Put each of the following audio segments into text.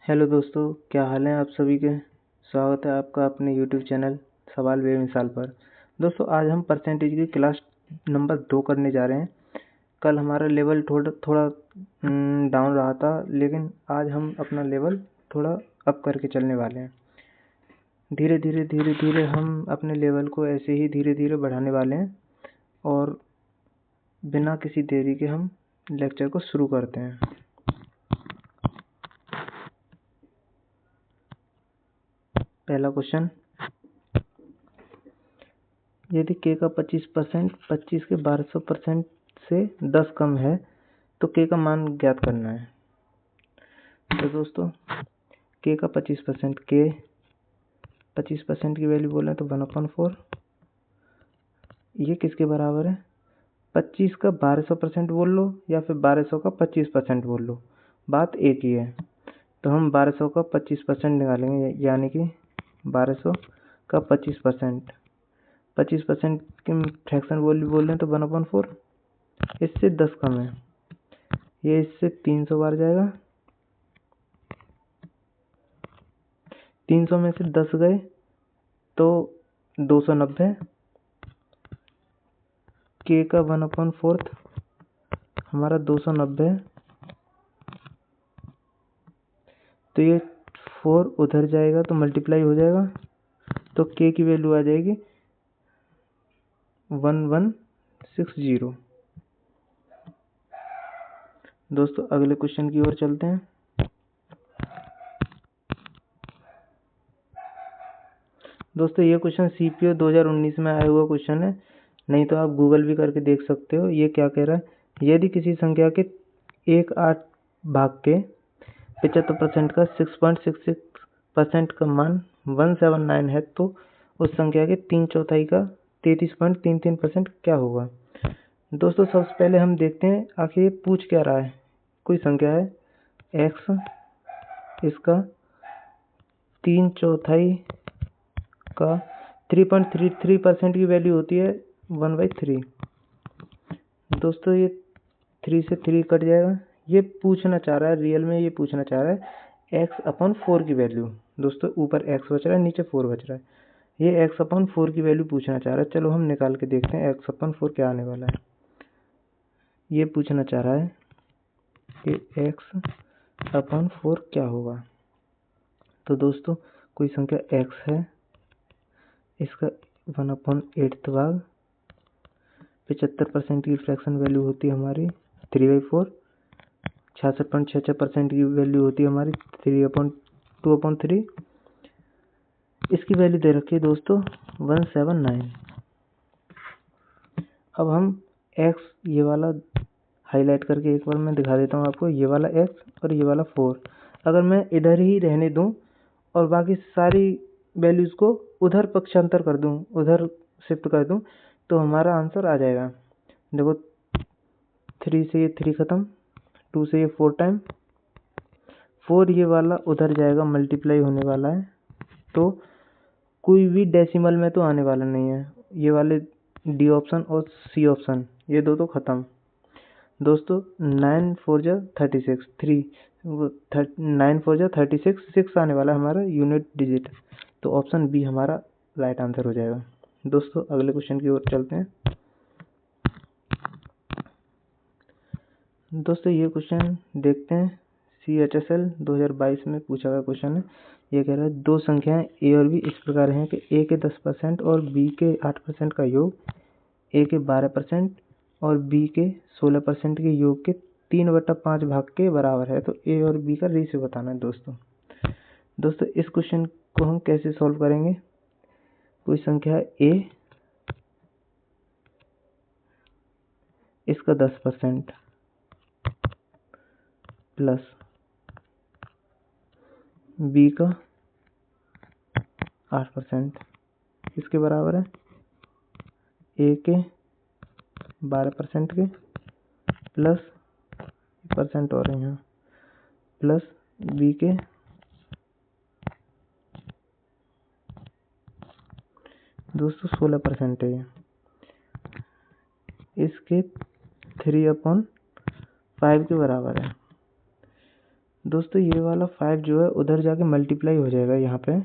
Hello दोस्तों, क्या हाल है आप सभी के। स्वागत है आपका अपने यूट्यूब चैनल सवाल बेमिसाल पर। दोस्तों, आज हम परसेंटेज की क्लास नंबर 2 करने जा रहे हैं। कल हमारा लेवल थोड़ा थोड़ा डाउन रहा था, लेकिन आज हम अपना लेवल थोड़ा अप करके चलने वाले हैं। धीरे धीरे हम अपने लेवल को ऐसे ही धीरे धीरे बढ़ाने वाले हैं और बिना किसी देरी के हम लेक्चर को शुरू करते हैं। पहला क्वेश्चन, यदि k का 25% 25 के 1200% से 10 कम है तो k का मान ज्ञात करना है। तो दोस्तों, k का 25% k 25% की वैल्यू बोले तो 1/4। ये किसके बराबर है? 25 का 1200% बोल लो या फिर 1200 का 25% बोल लो, बात एक ही है। तो हम 1200 का 25% निकालेंगे, यानी कि 1200 का 25%। 25% की फ्रैक्शन वैल्यू बोल रहे हैं तो 1/4। इससे 10 कम है, ये इससे 300 बार जाएगा। 300 में से 10 गए तो 290। k का 1/4 हमारा 290 है, तो ये 4 उधर जाएगा तो मल्टीप्लाई हो जाएगा, तो k की वैल्यू आ जाएगी 1160। दोस्तों, अगले क्वेश्चन की ओर चलते हैं। दोस्तों, ये क्वेश्चन CPO 2019 में आया हुआ क्वेश्चन है, नहीं तो आप गूगल भी करके देख सकते हो। ये क्या कह रहा है, यदि किसी संख्या के 1/8 भाग के 75% का 6.66% का मान 179 है तो उस संख्या के 3/4 का 33.33% क्या होगा। दोस्तों, सबसे पहले हम देखते हैं आखिर ये पूछ क्या रहा है। कोई संख्या है x, इसका 3/4 का 3.33% की वैल्यू होती है 1/3। दोस्तों, ये 3 से 3 कट जाएगा। ये पूछना चाह रहा है, रियल में ये पूछना चाह रहा है x/4 की वैल्यू। दोस्तों, ऊपर x बच रहा है, नीचे 4 बच रहा है। ये x/4 की वैल्यू पूछना चाह रहा है। चलो हम निकाल के देखते हैं x/4 क्या आने वाला है। ये पूछना चाह रहा है कि x/4 क्या होगा। तो दोस्तों, कोई संख्या x है, इसका 1/8 भाग 75% की फ्रैक्शन वैल्यू होती है हमारी 3/4। 66.66% की वैल्यू होती है हमारी 2/3। इसकी वैल्यू दे रखी है दोस्तों 179। अब हम x, ये वाला हाईलाइट करके एक बार मैं दिखा देता हूँ आपको। ये वाला x और ये वाला 4 अगर मैं इधर ही रहने दूँ और बाकी सारी वैल्यूज़ को उधर पक्षांतर कर दूँ, उधर शिफ्ट कर दूँ, तो हमारा आंसर आ जाएगा। देखो, 3 से ये 3 खत्म, 2 से ये 4 टाइम 4, ये वाला उधर जाएगा, मल्टीप्लाई होने वाला है, तो कोई भी डेसिमल में तो आने वाला नहीं है। ये वाले डी ऑप्शन और सी ऑप्शन, ये दो तो खत्म। दोस्तों, 9 4 जा 36, 3 9 4 जा 36, 6 आने वाला है हमारा यूनिट डिजिट, तो ऑप्शन बी हमारा राइट आंसर हो जाएगा। दोस्तों, अगले क्वेश्चन की ओर चलते हैं। दोस्तों, ये क्वेश्चन देखते हैं। CHSL 2022 में पूछा गया क्वेश्चन है। ये कह रहा है दो संख्याएं a और b इस प्रकार हैं कि a के 10% और b के 8% का योग a के 12% और b के 16% के योग के 3/5 भाग के बराबर है। तो a और b का रेशियो बताना है। दोस्तों, इस क्वेश्चन को हम कैसे सॉल्व करेंगे। कोई संख्या है a, इसका 10% प्लस b का 8%, इसके बराबर है a के 12% के प्लस परसेंट और है यहाँ, प्लस b के दोस्तों 16% है। इसके 3/5 के बराबर है। दोस्तों ये वाला 5 जो है उधर जाके मल्टीप्लाई हो जाएगा यहाँ पे।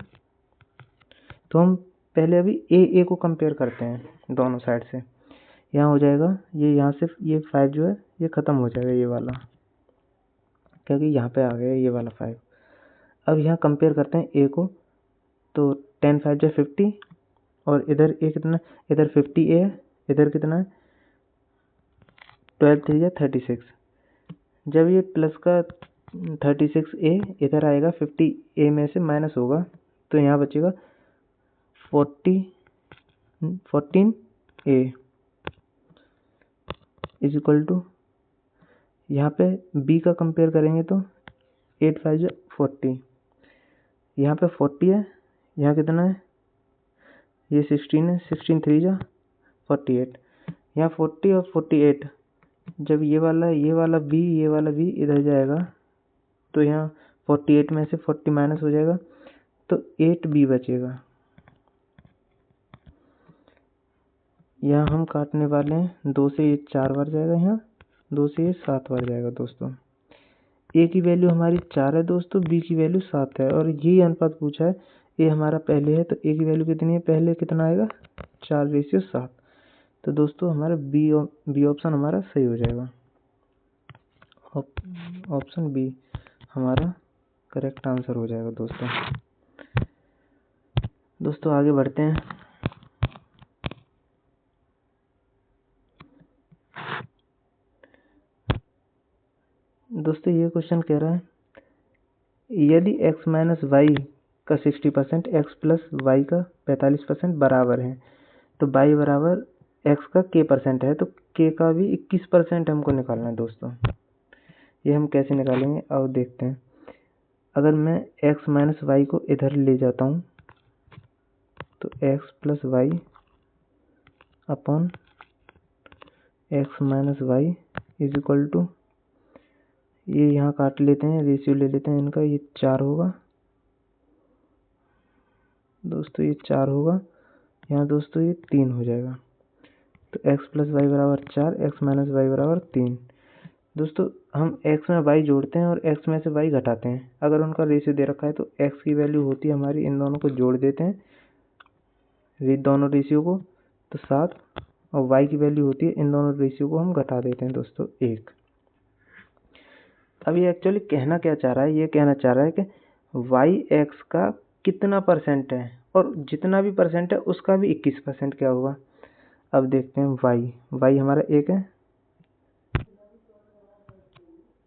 तो हम पहले अभी ए को कंपेयर करते हैं दोनों साइड से। यहाँ हो जाएगा ये, यहाँ से ये 5 जो है ये ख़त्म हो जाएगा ये वाला, क्योंकि यहाँ पे आ गया ये वाला 5। अब यहाँ कंपेयर करते हैं ए को, तो 10 5 जो 50, और इधर ए कितना, इधर 50 ए है, इधर कितना है 12 3 जो 36। जब ये प्लस का 36 ए इधर आएगा, 50 ए में से माइनस होगा, तो यहाँ बचेगा 14 ए इज इक्वल टू, यहाँ पे बी का कंपेयर करेंगे तो 8 5 जो 40, यहाँ पे 40 है, यहाँ कितना है ये 16 है, 16 3 जो 48, यहाँ 40 और 48। जब ये वाला बी इधर जाएगा, तो यहाँ 48 में से 40 माइनस हो जाएगा, तो 8 बी बचेगा। यहाँ हम काटने वाले हैं, 2 से ये 4 बार जाएगा, यहाँ 2 से ये 7 बार जाएगा दोस्तों। ए की वैल्यू हमारी 4 है दोस्तों, बी की वैल्यू 7 है, और यही अनुपात पूछा है। ए हमारा पहले है, तो ए की वैल्यू कितनी है, पहले कितना आएगा 4:7। तो दोस्तों हमारा बी ऑप्शन हमारा सही हो जाएगा। ऑप्शन बी हमारा करेक्ट आंसर हो जाएगा दोस्तों। दोस्तों आगे बढ़ते हैं। दोस्तों ये क्वेश्चन कह रहा है, यदि x माइनस वाई का 60%, x प्लस वाई का 45% बराबर है, तो y बराबर x का k% है, तो k का भी 21% हमको निकालना है दोस्तों। ये हम कैसे निकालेंगे आओ देखते हैं। अगर मैं x माइनस वाई को इधर ले जाता हूँ, तो x plus y upon x minus y is equal to, ये यहाँ काट लेते हैं, रेशियो ले लेते हैं इनका, ये 4 होगा दोस्तों, ये 4 होगा, यहाँ दोस्तों ये 3 हो जाएगा। तो x प्लस वाई बराबर 4, x माइनस वाई बराबर 3। दोस्तों हम x में y जोड़ते हैं और x में से y घटाते हैं। अगर उनका रेशियो दे रखा है तो x की वैल्यू होती है हमारी, इन दोनों को जोड़ देते हैं दोनों रेशियो को, तो 7, और y की वैल्यू होती है, इन दोनों रेशियो को हम घटा देते हैं दोस्तों 1। अब ये एक्चुअली कहना क्या चाह रहा है, ये कहना चाह रहा है कि y x का कितना परसेंट है, और जितना भी परसेंट है उसका भी 21% क्या होगा। अब देखते हैं y हमारा 1 है,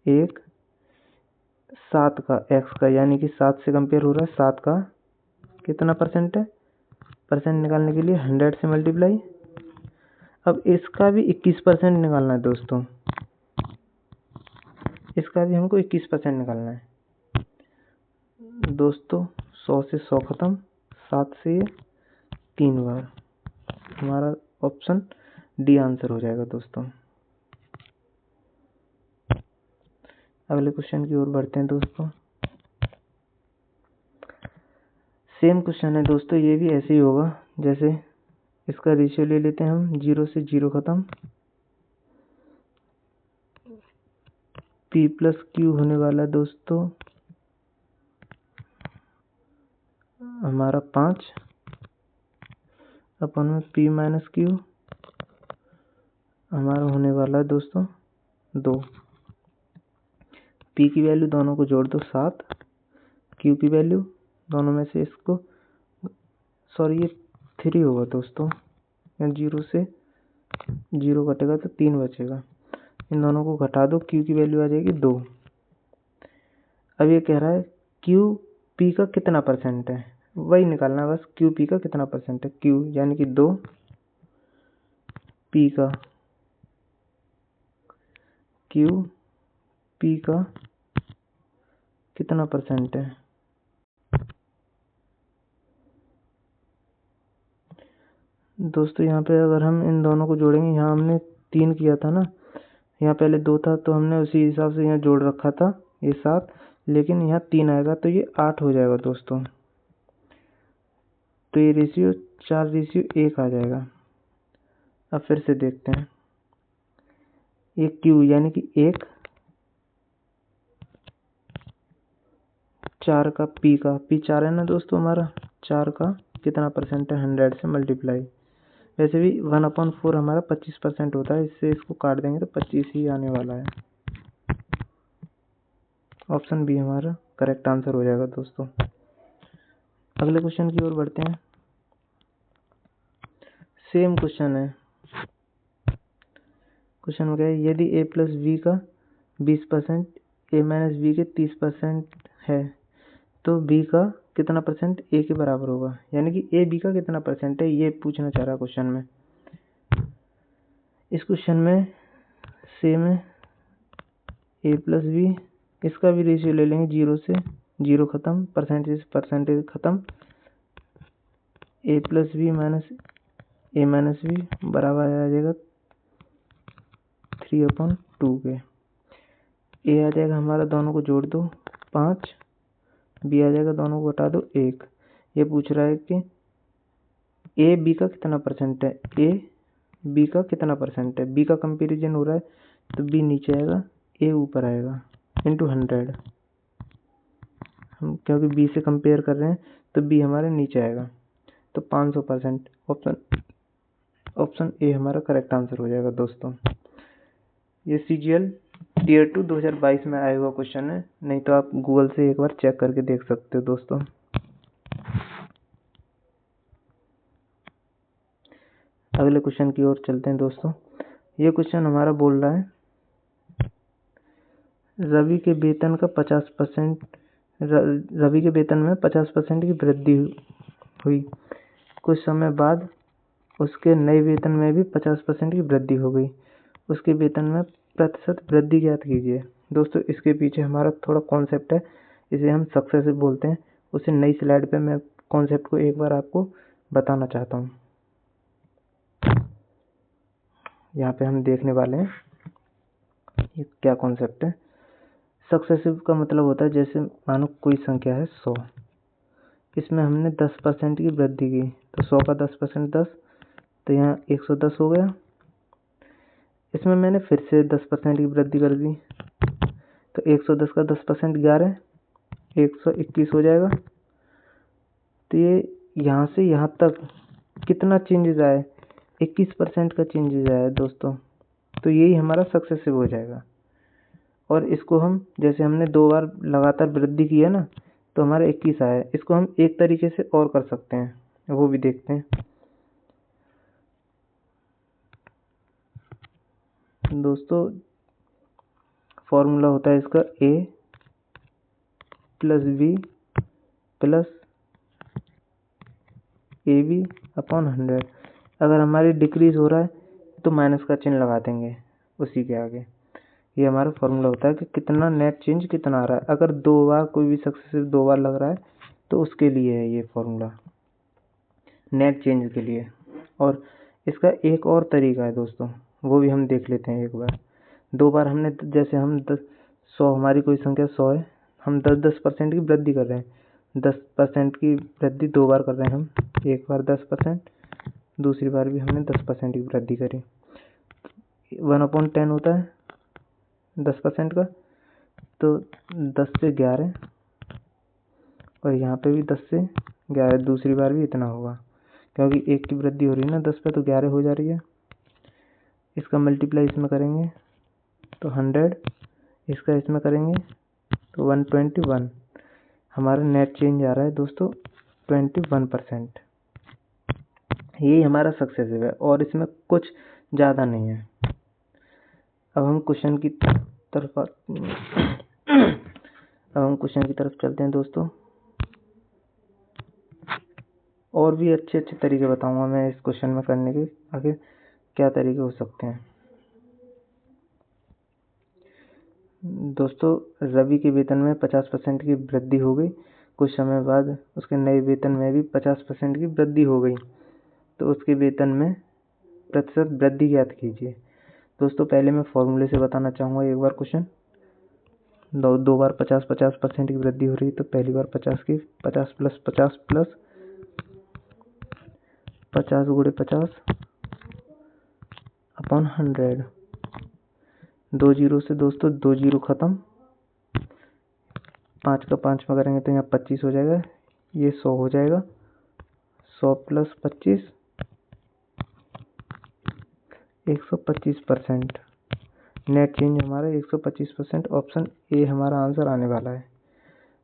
1 7 का x का, यानी कि 7 से कंपेयर हो रहा है, 7 का कितना परसेंट है, परसेंट निकालने के लिए 100 से मल्टीप्लाई। अब इसका भी 21% निकालना है दोस्तों, इसका भी हमको 21% निकालना है दोस्तों। 100 से 100 खत्म, 7 से 3 बार, हमारा ऑप्शन डी आंसर हो जाएगा दोस्तों। अगले क्वेश्चन की ओर बढ़ते हैं दोस्तों। सेम क्वेश्चन है दोस्तों, ये भी ऐसे ही होगा, जैसे इसका रेशियो ले लेते हैं हम, 0 से 0 खत्म, p प्लस क्यू होने वाला है दोस्तों हमारा 5 अपन में p माइनस क्यू हमारा होने वाला है दोस्तों 2। p की वैल्यू दोनों को जोड़ दो 7, q की वैल्यू दोनों में से इसको, सॉरी ये 3 होगा दोस्तों, 0 से 0 कटेगा तो 3 बचेगा, इन दोनों को घटा दो, q की वैल्यू आ जाएगी 2। अब ये कह रहा है q p का कितना परसेंट है, वही निकालना है बस, q p का कितना परसेंट है, q यानी कि 2, p का q p का कितना परसेंट है। दोस्तों यहाँ पे अगर हम इन दोनों को जोड़ेंगे, यहाँ हमने 3 किया था ना, यहाँ पहले 2 था, तो हमने उसी हिसाब से यहाँ जोड़ रखा था ये 7, लेकिन यहाँ 3 आएगा तो ये 8 हो जाएगा दोस्तों। तो ये रेशियो 4:1 आ जाएगा। अब फिर से देखते हैं, ये q यानी कि 1, 4 का पी 4 है ना दोस्तों, हमारा 4 का कितना परसेंट है, 100 से मल्टीप्लाई। वैसे भी 1/4 हमारा 25% होता है, इससे इसको काट देंगे तो 25 ही आने वाला है। ऑप्शन बी हमारा करेक्ट आंसर हो जाएगा दोस्तों। अगले क्वेश्चन की ओर बढ़ते हैं। सेम क्वेश्चन है। क्वेश्चन में क्या है, यदि a प्लस बी का 20%, a माइनस बी के 30% है तो b का कितना परसेंट a के बराबर होगा। यानी कि a b का कितना परसेंट है, ये पूछना चाह रहा है क्वेश्चन में। इस क्वेश्चन में सेम है, a प्लस बी, इसका भी रेशियो ले लेंगे, 0 से 0 खत्म, परसेंटेज परसेंटेज खत्म, a plus b minus a minus b बराबर आ जाएगा 3/2 के। a आ जाएगा हमारा, दोनों को जोड़ दो 5, b आ जाएगा, दोनों को घटा दो 1। ये पूछ रहा है कि a b का कितना परसेंट है, a b का कितना परसेंट है। b का कंपैरिजन हो रहा है तो b नीचे आएगा, a ऊपर आएगा, इंटू 100। हम क्योंकि b से कंपेयर कर रहे हैं तो b हमारे नीचे आएगा, तो 500%। ऑप्शन ए हमारा करेक्ट आंसर हो जाएगा दोस्तों। ये CGL टीयर 2 2022 में आया हुआ क्वेश्चन है, नहीं तो आप गूगल से एक बार चेक करके देख सकते हो दोस्तों। अगले क्वेश्चन की ओर चलते हैं दोस्तों। ये क्वेश्चन हमारा बोल रहा है, रवि के वेतन का 50%, रवि के वेतन में 50% की वृद्धि हुई। कुछ समय बाद उसके नए वेतन में भी 50% की वृद्धि हो गई। उसके वेतन में प्रतिशत वृद्धि ज्ञात कीजिए। दोस्तों इसके पीछे हमारा थोड़ा कॉन्सेप्ट है, इसे हम सक्सेसिव बोलते हैं। उसे नई स्लाइड पे मैं कॉन्सेप्ट को एक बार आपको बताना चाहता हूँ। यहाँ पे हम देखने वाले हैं ये क्या कॉन्सेप्ट है। सक्सेसिव का मतलब होता है, जैसे मानो कोई संख्या है 100, इसमें हमने 10% की वृद्धि की, तो 100 का 10% 10, तो यहाँ 110 हो गया। इसमें मैंने फिर से 10% की वृद्धि कर दी, तो 110 का 10% 11, 121 हो जाएगा। तो ये यहाँ से यहाँ तक कितना चेंजेस आए, 21% का चेंजेस आया दोस्तों। तो यही हमारा सक्सेसिव हो जाएगा। और इसको हम, जैसे हमने 2 बार लगातार वृद्धि की है ना, तो हमारा 21 आया है। इसको हम एक तरीके से और कर सकते हैं, वो भी देखते हैं दोस्तों। फॉर्मूला होता है इसका a plus B plus AB/100। अगर हमारी डिक्रीज हो रहा है तो माइनस का चिन्ह लगा देंगे उसी के आगे। ये हमारा फॉर्मूला होता है कि कितना नेट चेंज कितना आ रहा है। अगर 2 बार कोई भी सक्सेसिव 2 बार लग रहा है तो उसके लिए है ये फॉर्मूला, नेट चेंज के लिए। और इसका एक और तरीका है दोस्तों, वो भी हम देख लेते हैं एक बार। 2 बार हमने, जैसे हम 100, हमारी कोई संख्या 100 है, हम 10% की वृद्धि कर रहे हैं। 10% की वृद्धि 2 बार कर रहे हैं हम, एक बार 10%, दूसरी बार भी हमने 10% की वृद्धि करी। 1/10 होता है 10% का, तो 10 से 11, और यहाँ पे भी 10 से 11, दूसरी बार भी इतना होगा, क्योंकि 1 की वृद्धि हो रही है ना 10 पे, तो 11 हो जा रही है। इसका मल्टीप्लाई इसमें करेंगे तो 100, इसका इसमें करेंगे तो 121। हमारा नेट चेंज आ रहा है दोस्तों 21%। यही हमारा सक्सेसिव है और इसमें कुछ ज़्यादा नहीं है। अब हम क्वेश्चन की तरफ चलते हैं दोस्तों। और भी अच्छे अच्छे तरीके बताऊंगा मैं इस क्वेश्चन में करने के, आगे क्या तरीके हो सकते हैं दोस्तों। रवि के वेतन में 50% की वृद्धि हो गई। कुछ समय बाद उसके नए वेतन में भी 50% की वृद्धि हो गई, तो उसके वेतन में प्रतिशत वृद्धि ज्ञात कीजिए। दोस्तों पहले मैं फॉर्मूले से बताना चाहूँगा एक बार क्वेश्चन। 2 बार 50% की वृद्धि हो रही, तो पहली बार 50 की 50 प्लस 50 प्लस 50 गुणे 50/100। 2 जीरो से दोस्तों 2 जीरो खत्म, 5 का 5 में करेंगे तो यहाँ 25 हो जाएगा, ये 100 हो जाएगा, 100 प्लस 25 125%। नेट चेंज हमारा 125%। ऑप्शन ए हमारा आंसर आने वाला है।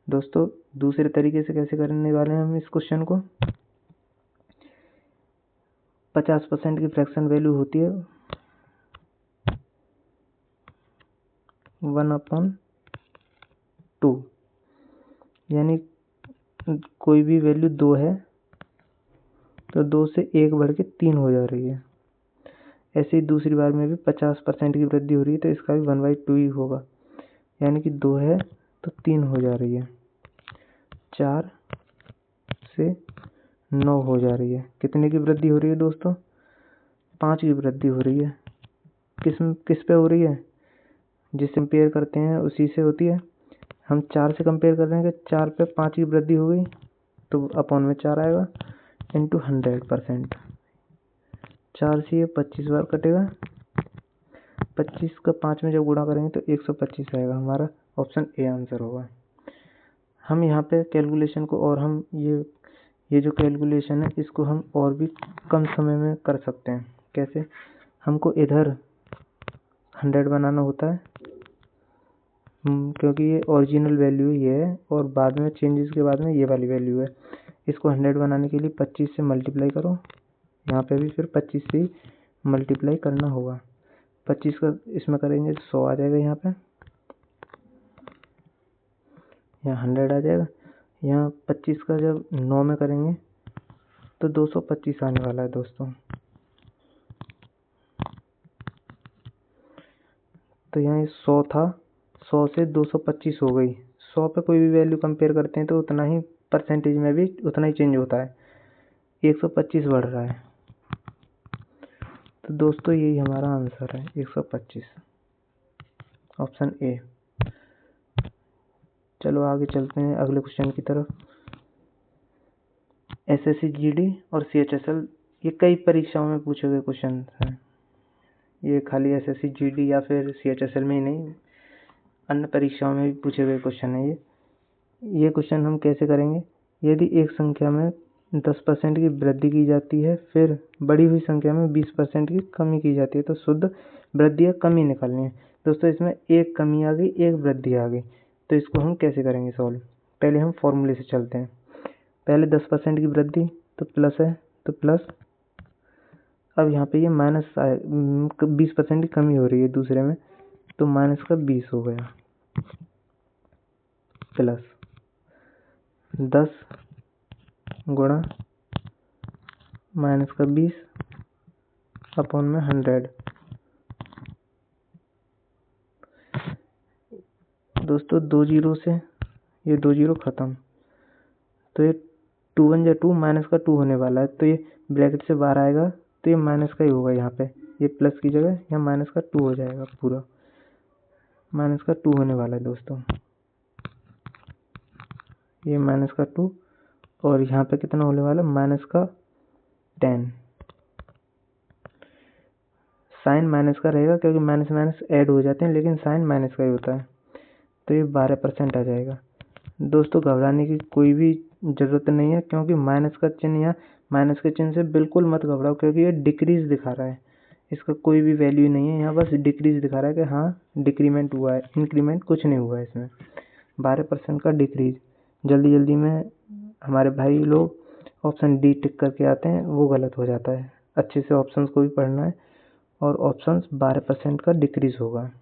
दोस्तों दूसरे तरीके से कैसे करने वाले हैं हम इस क्वेश्चन को, 50% की फ्रैक्शन वैल्यू होती है 1/2, यानी कोई भी वैल्यू 2 है तो 2 से 1 बढ़ के 3 हो जा रही है। ऐसे ही दूसरी बार में भी 50% की वृद्धि हो रही है तो इसका भी 1/2 ही होगा, यानी कि 2 है तो 3 हो जा रही है, 4 से 9 हो जा रही है। कितने की वृद्धि हो रही है दोस्तों? 5 की वृद्धि हो रही है। किस पे हो रही है? जिससे कंपेयर करते हैं उसी से होती है। हम 4 से कंपेयर कर रहे हैं कि 4 पे 5 की वृद्धि हो गई तो अपॉन में 4 आएगा इंटू 100%। 4 से ये 25 बार कटेगा, 25 का 5 में जब गुणा करेंगे तो 125 आएगा। हमारा ऑप्शन ए आंसर होगा। हम यहाँ पे कैलकुलेशन को और हम ये जो कैलकुलेशन है इसको हम और भी कम समय में कर सकते हैं। कैसे? हमको इधर 100 बनाना होता है क्योंकि ये ओरिजिनल वैल्यू ये है और बाद में चेंजेस के बाद में ये वाली वैल्यू है। इसको 100 बनाने के लिए 25 से मल्टीप्लाई करो, यहाँ पे भी फिर 25 से मल्टीप्लाई करना होगा। 25 का इसमें करेंगे तो 100 आ जाएगा, यहाँ 100 आ जाएगा। यहाँ 25 का जब 9 में करेंगे तो 225 आने वाला है दोस्तों। तो यहाँ 100 था, 100 से 225 हो गई। 100 पे कोई भी वैल्यू कंपेयर करते हैं तो उतना ही परसेंटेज में भी उतना ही चेंज होता है, 125 बढ़ रहा है। तो दोस्तों यही हमारा आंसर है 125, ऑप्शन ए। चलो आगे चलते हैं अगले क्वेश्चन की तरफ। एसएससी जीडी और सीएचएसएल ये कई परीक्षाओं में पूछे गए क्वेश्चन हैं। ये खाली एसएससी जीडी या फिर सीएचएसएल में ही नहीं, अन्य परीक्षाओं में भी पूछे गए क्वेश्चन है ये क्वेश्चन हम कैसे करेंगे? यदि एक संख्या में 10% की वृद्धि की जाती है फिर बड़ी हुई संख्या में 20% की कमी की जाती है तो शुद्ध वृद्धि या कमी निकालनी है। दोस्तों इसमें एक कमी आ गई, एक वृद्धि आ गई, तो इसको हम कैसे करेंगे सॉल्व? पहले हम फॉर्मूले से चलते हैं। पहले 10% की वृद्धि तो प्लस है तो प्लस, अब यहाँ पे ये माइनस 20% की कमी हो रही है दूसरे में तो माइनस का 20 हो गया, प्लस 10 गुणा माइनस का 20 अपॉन में 100। दोस्तों 2 जीरो से ये 2 जीरो खत्म, तो ये 2 1 जा 2 माइनस का 2 होने वाला है तो ये ब्रैकेट से बाहर आएगा तो ये माइनस का ही होगा। यहाँ पे ये प्लस की जगह यहाँ माइनस का 2 हो जाएगा, पूरा माइनस का 2 होने वाला है दोस्तों। ये माइनस का 2 और यहाँ पे कितना होने वाला है? माइनस का 10। साइन माइनस का रहेगा क्योंकि माइनस माइनस ऐड हो जाते हैं, लेकिन साइन माइनस का ही होता है तो ये 12% आ जाएगा। दोस्तों घबराने की कोई भी ज़रूरत नहीं है क्योंकि माइनस का चिन्ह या माइनस के चिन्ह से बिल्कुल मत घबराओ क्योंकि ये डिक्रीज दिखा रहा है, इसका कोई भी वैल्यू नहीं है। यहाँ बस डिक्रीज दिखा रहा है कि हाँ डिक्रीमेंट हुआ है, इंक्रीमेंट कुछ नहीं हुआ है इसमें। 12% का डिक्रीज। जल्दी जल्दी में हमारे भाई लोग ऑप्शन डी टिक करके आते हैं, वो गलत हो जाता है। अच्छे से ऑप्शंस को भी पढ़ना है और ऑप्शंस 12% का डिक्रीज होगा।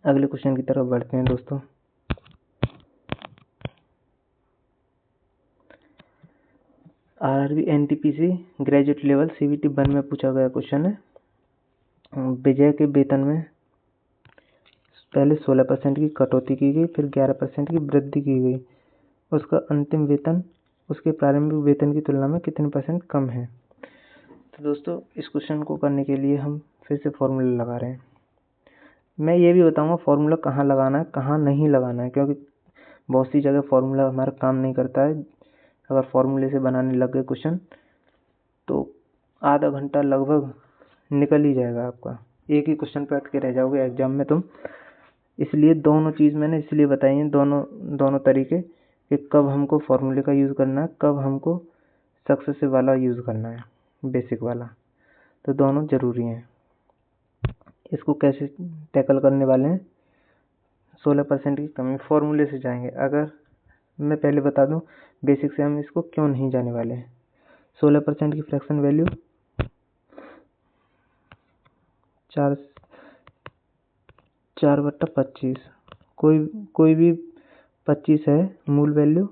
अगले क्वेश्चन की तरफ बढ़ते हैं दोस्तों। RRB NTPC graduate level CBT 1 में पूछा गया क्वेश्चन है। विजय के वेतन में पहले 16% की कटौती की गई, फिर 11% की वृद्धि की गई। उसका अंतिम वेतन उसके प्रारंभिक वेतन की तुलना में कितने % कम है? तो दोस्तों इस क्वेश्चन को करने के लिए हम फिर से फॉर्मूला लगा रहे हैं। मैं ये भी बताऊंगा फॉर्मूला कहाँ लगाना है कहाँ नहीं लगाना है, क्योंकि बहुत सी जगह फॉर्मूला हमारा काम नहीं करता है। अगर फॉर्मूले से बनाने लग गए क्वेश्चन तो आधा घंटा लगभग निकल ही जाएगा आपका, एक ही क्वेश्चन पे अटके रह जाओगे एग्जाम में तुम। इसलिए दोनों चीज़ मैंने इसलिए बताई हैं, दोनों तरीके, कि कब हमको फॉर्मूले का यूज़ करना है, कब हमको सक्सेसिव वाला यूज़ करना है, बेसिक वाला। तो दोनों ज़रूरी हैं। इसको कैसे टैकल करने वाले हैं? 16% की कमी, फॉर्मूले से जाएंगे। अगर मैं पहले बता दूं, बेसिक से हम इसको क्यों नहीं जाने वाले हैं। 16% की फ्रैक्शन वैल्यू 4/25, कोई भी 25 है मूल वैल्यू,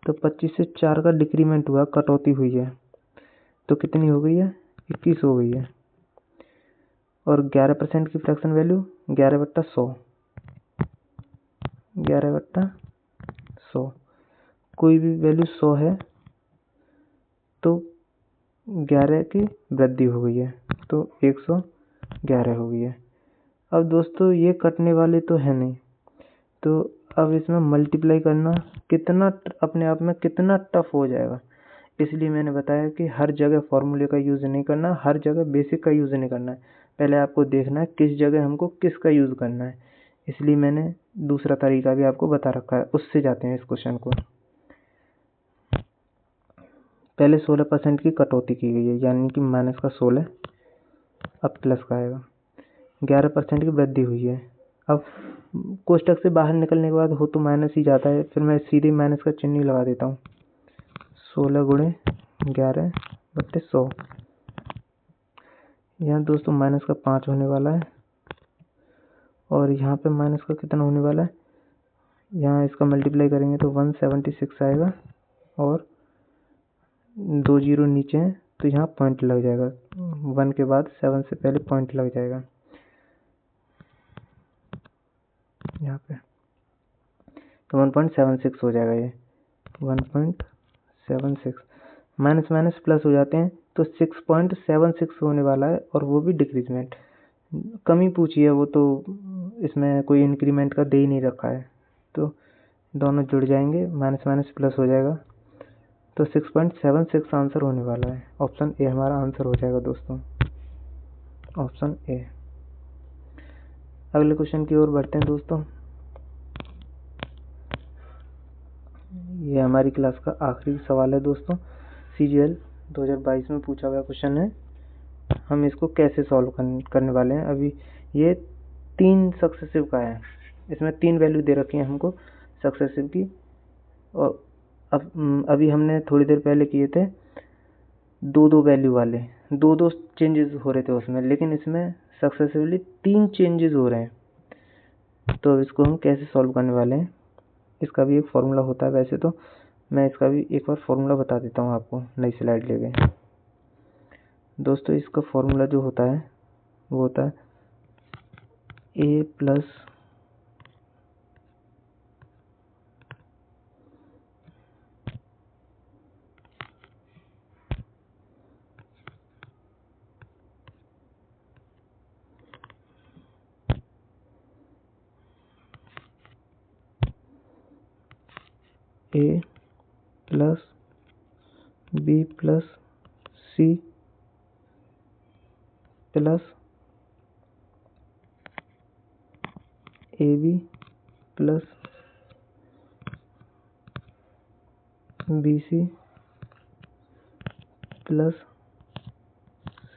तो 25 से 4 का डिक्रीमेंट हुआ, कटौती हुई है, तो कितनी हो गई है? 21 हो गई है। और 11% की फ्रैक्शन वैल्यू 11/100, 11/100, कोई भी वैल्यू 100 है तो 11 की वृद्धि हो गई है, तो 111 हो गई है। अब दोस्तों ये कटने वाले तो है नहीं, तो अब इसमें मल्टीप्लाई करना कितना अपने आप में कितना टफ हो जाएगा। इसलिए मैंने बताया कि हर जगह फॉर्मूले का यूज़ नहीं करना, हर जगह बेसिक का यूज़ नहीं करना है। पहले आपको देखना है किस जगह हमको किसका यूज़ करना है। इसलिए मैंने दूसरा तरीका भी आपको बता रखा है। उससे जाते हैं इस क्वेश्चन को। पहले 16% की कटौती की गई है, यानी कि माइनस का 16, अब प्लस का आएगा। 11% की वृद्धि हुई है। अब कोष्टक से बाहर निकलने के बाद हो तो माइनस ही जाता है, फिर मैं सीधे माइनस का चिन्ह लगा देता हूँ। 16 गुणे 11/100, यहाँ दोस्तों माइनस का 5 होने वाला है, और यहाँ पे माइनस का कितना होने वाला है, यहाँ इसका मल्टीप्लाई करेंगे तो 176 आएगा, और 2 जीरो नीचे हैं तो यहाँ पॉइंट लग जाएगा, 1 के बाद 7 से पहले पॉइंट लग जाएगा यहाँ पे, तो 1.76 हो जाएगा। ये 1.76, माइनस माइनस प्लस हो जाते हैं तो 6.76 होने वाला है, और वो भी डिक्रीजमेंट। कमी पूछी है वो तो इसमें कोई इंक्रीमेंट का दे ही नहीं रखा है, तो दोनों जुड़ जाएंगे, माइनस माइनस प्लस हो जाएगा, तो 6.76 आंसर होने वाला है। ऑप्शन ए हमारा आंसर हो जाएगा दोस्तों, ऑप्शन ए। अगले क्वेश्चन की ओर बढ़ते हैं दोस्तों। ये हमारी क्लास का आखिरी सवाल है दोस्तों, CGL 2022 में पूछा हुआ क्वेश्चन है। हम इसको कैसे सॉल्व करने वाले हैं। अभी ये 3 सक्सेसिव का है, इसमें 3 वैल्यू दे रखी है हमको सक्सेसिव की, और अभी हमने थोड़ी देर पहले किए थे 2-2 वैल्यू वाले, 2-2 चेंजेस हो रहे थे उसमें, लेकिन इसमें सक्सेसिवली 3 चेंजेस हो रहे हैं। तो इसको हम कैसे सॉल्व करने वाले हैं, इसका भी एक फॉर्मूला होता है। वैसे तो मैं इसका भी एक बार फॉर्मूला बता देता हूँ आपको, नई स्लाइड ले गए दोस्तों। इसका फॉर्मूला जो होता है वो होता है A plus A plus B plus C plus AB plus BC plus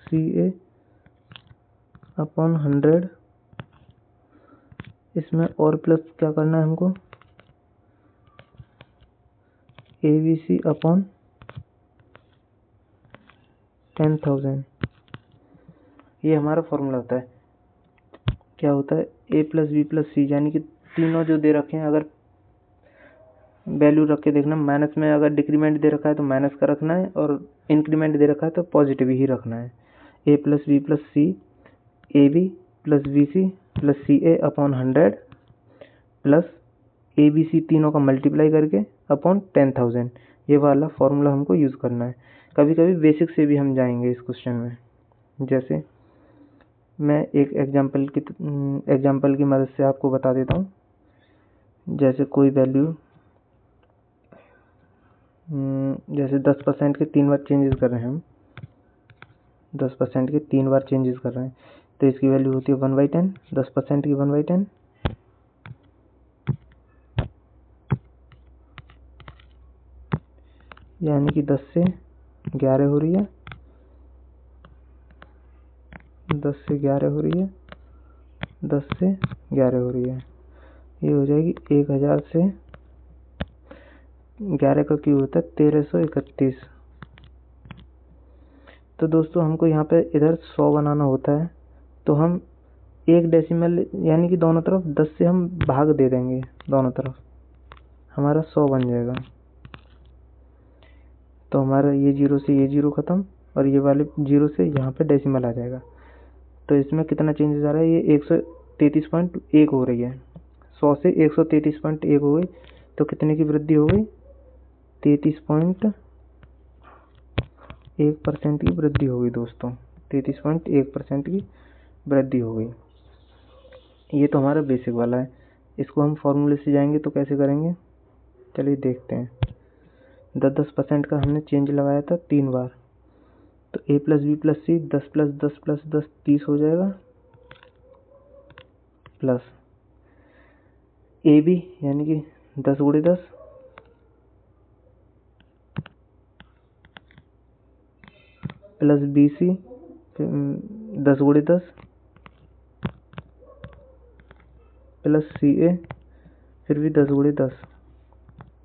CA upon 100। इसमें और प्लस क्या करना है हमको, ABC अपॉन 10,000। ये हमारा फॉर्मूला होता है। क्या होता है, A plus B plus C, यानी कि तीनों जो दे रखे हैं, अगर वैल्यू रख के देखना, माइनस में अगर डिक्रीमेंट दे रखा है तो माइनस का रखना है, और इंक्रीमेंट दे रखा है तो पॉजिटिव ही रखना है। A plus B plus C, AB plus BC plus CA upon 100 plus ABC, तीनों का मल्टीप्लाई करके अपॉन 10,000। ये वाला फॉर्मूला हमको यूज़ करना है। कभी कभी बेसिक से भी हम जाएंगे इस क्वेश्चन में। जैसे मैं एक एग्जाम्पल की मदद से आपको बता देता हूँ। जैसे कोई वैल्यू, जैसे 10% के 3 बार चेंजेस कर रहे हैं हम, 10% के 3 बार चेंजेस कर रहे हैं, तो इसकी वैल्यू होती है 1/10, 10% की 1/10, यानी कि 10 से 11 हो रही है, 10 से 11 हो रही है, 10 से 11 हो रही है। ये हो जाएगी 1000 से 11 का क्यूब होता है 1331। तो दोस्तों हमको यहाँ पे इधर 100 बनाना होता है, तो हम एक डेसिमल यानी कि दोनों तरफ 10 से हम भाग दे देंगे, दोनों तरफ हमारा 100 बन जाएगा। तो हमारा ये 0 से ये 0 खत्म, और ये वाले 0 से यहाँ पे डेसिमल आ जाएगा। तो इसमें कितना चेंजेस आ रहा है, ये 133.1 हो रही है, 100 से 133.1 हो गई। तो कितने की वृद्धि हो गई, 33.1% की वृद्धि हो गई दोस्तों, 33.1% की वृद्धि हो गई। ये तो हमारा बेसिक वाला है। इसको हम फॉर्मूले से जाएंगे तो कैसे करेंगे, चलिए देखते हैं। 10% का हमने चेंज लगाया था 3 बार, तो a + b + c 10 + 10 + 10 30 हो जाएगा, प्लस ab यानी कि 10 × 10 प्लस bc 10 × 10 प्लस ca फिर भी 10 × 10,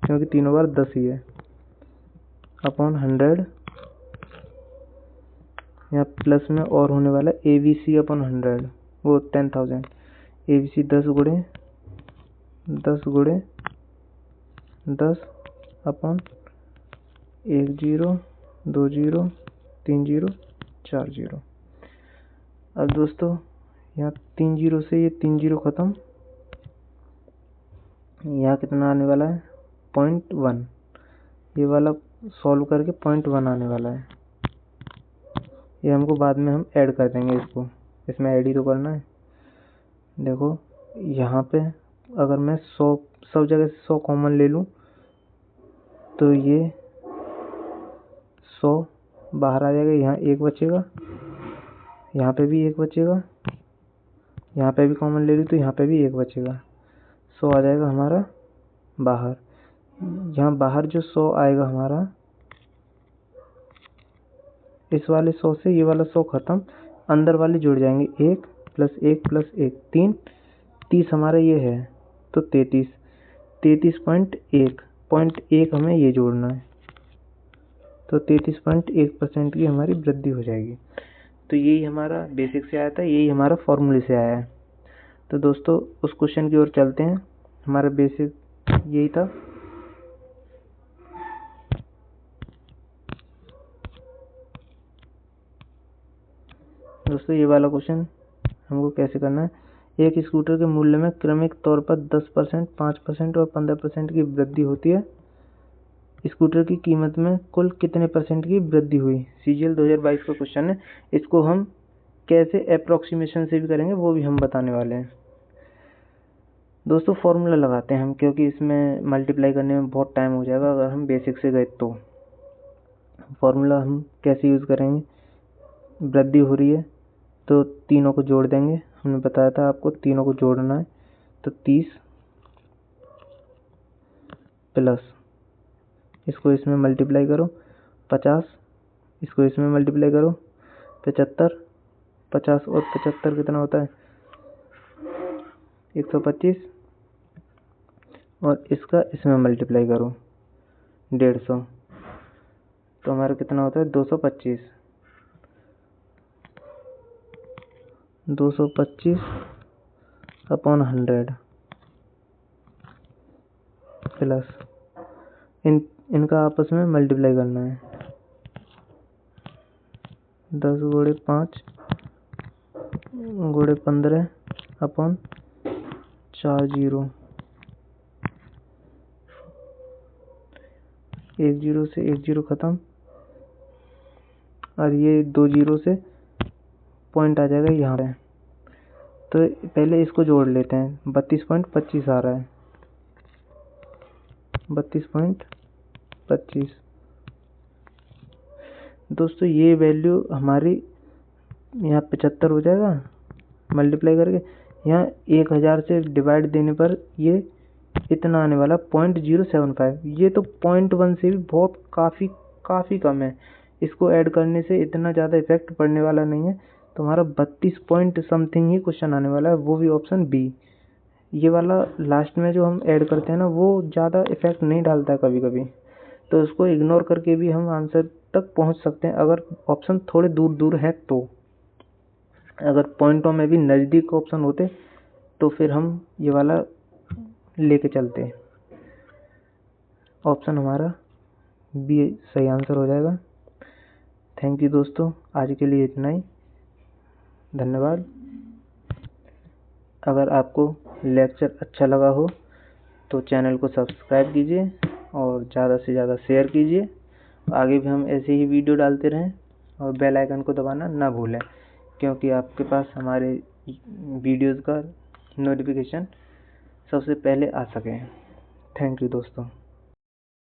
क्योंकि तीनों बार 10 ही है, अपॉन 100। यहाँ प्लस में और होने वाला abc अपॉन 100, वो 10,000। abc 10 × 10 upon 1 0 2 0 3 0 4 0। अब दोस्तों यहाँ 3 0 से ये 3 0 खत्म, यहाँ कितना आने वाला है 0.1, ये वाला सॉल्व करके 0.1 आने वाला है। ये हमको बाद में हम ऐड कर देंगे, इसको इसमें ऐड ही तो करना है। देखो यहाँ पे अगर मैं 100 सब जगह से 100 कॉमन ले लूँ तो ये 100 बाहर आ जाएगा, यहाँ 1 बचेगा, यहाँ पे भी 1 बचेगा, यहाँ पे भी कॉमन ले लूँ तो यहाँ पे भी 1 बचेगा, 100 आ जाएगा हमारा बाहर। यहाँ बाहर जो 100 आएगा हमारा, इस वाले 100 से ये वाला 100 खत्म, अंदर वाले जुड़ जाएंगे, 1 + 1 + 1 3, 30 हमारा ये है, तो 33.1 हमें ये जोड़ना है, तो 33.1% की हमारी वृद्धि हो जाएगी। तो यही हमारा बेसिक से आया था, यही हमारा फॉर्मूले से आया है। तो दोस्तों उस क्वेश्चन की ओर चलते हैं। हमारा बेसिक यही था। दोस्तों ये वाला क्वेश्चन हमको कैसे करना है, एक स्कूटर के मूल्य में क्रमिक तौर पर 10%, 5% और 15% की वृद्धि होती है। स्कूटर की कीमत में कुल कितने % की वृद्धि हुई। CGL 2022 का क्वेश्चन है। इसको हम कैसे अप्रोक्सीमेशन से भी करेंगे वो भी हम बताने वाले हैं। दोस्तों फॉर्मूला लगाते हैं हम, क्योंकि इसमें मल्टीप्लाई करने में बहुत टाइम हो जाएगा अगर हम बेसिक से गए तो। फॉर्मूला हम कैसे यूज़ करेंगे, वृद्धि हो रही है तो तीनों को जोड़ देंगे, हमने बताया था आपको तीनों को जोड़ना है। तो 30 प्लस इसको इसमें मल्टीप्लाई करो 50, इसको इसमें मल्टीप्लाई करो 75, 50 और 75 कितना होता है 125, और इसका इसमें मल्टीप्लाई करो 150, तो हमारा कितना होता है 225 अपॉन 100 प्लस इनका आपस में मल्टीप्लाई करना है, 10 × 5 × 15 अपॉन 4 0। 1 0 से 1 0 खत्म, और ये 2 0 से पॉइंट आ जाएगा यहाँ पे। तो पहले इसको जोड़ लेते हैं, 32.25 आ रहा है, 32.25। दोस्तों ये वैल्यू हमारी यहाँ 75 हो जाएगा, मल्टीप्लाई करके, यहाँ 1000 से डिवाइड देने पर ये इतना आने वाला 0.075। ये तो 0.1 से भी बहुत काफ़ी कम है। इसको ऐड करने से इतना ज़्यादा इफेक्ट पड़ने वाला नहीं है। तुम्हारा 32 पॉइंट समथिंग ही क्वेश्चन आने वाला है, वो भी ऑप्शन बी। ये वाला लास्ट में जो हम ऐड करते हैं ना, वो ज़्यादा इफेक्ट नहीं डालता है कभी कभी, तो उसको इग्नोर करके भी हम आंसर तक पहुंच सकते हैं अगर ऑप्शन थोड़े दूर दूर है तो। अगर पॉइंटों में भी नज़दीक ऑप्शन होते तो फिर हम ये वाला लेके चलते। ऑप्शन हमारा बी सही आंसर हो जाएगा। थैंक यू दोस्तों, आज के लिए इतना ही, धन्यवाद। अगर आपको लेक्चर अच्छा लगा हो तो चैनल को सब्सक्राइब कीजिए और ज़्यादा से ज़्यादा शेयर कीजिए। आगे भी हम ऐसे ही वीडियो डालते रहें और बेल आइकन को दबाना ना भूलें, क्योंकि आपके पास हमारे वीडियोज़ का नोटिफिकेशन सबसे पहले आ सके। थैंक यू दोस्तों।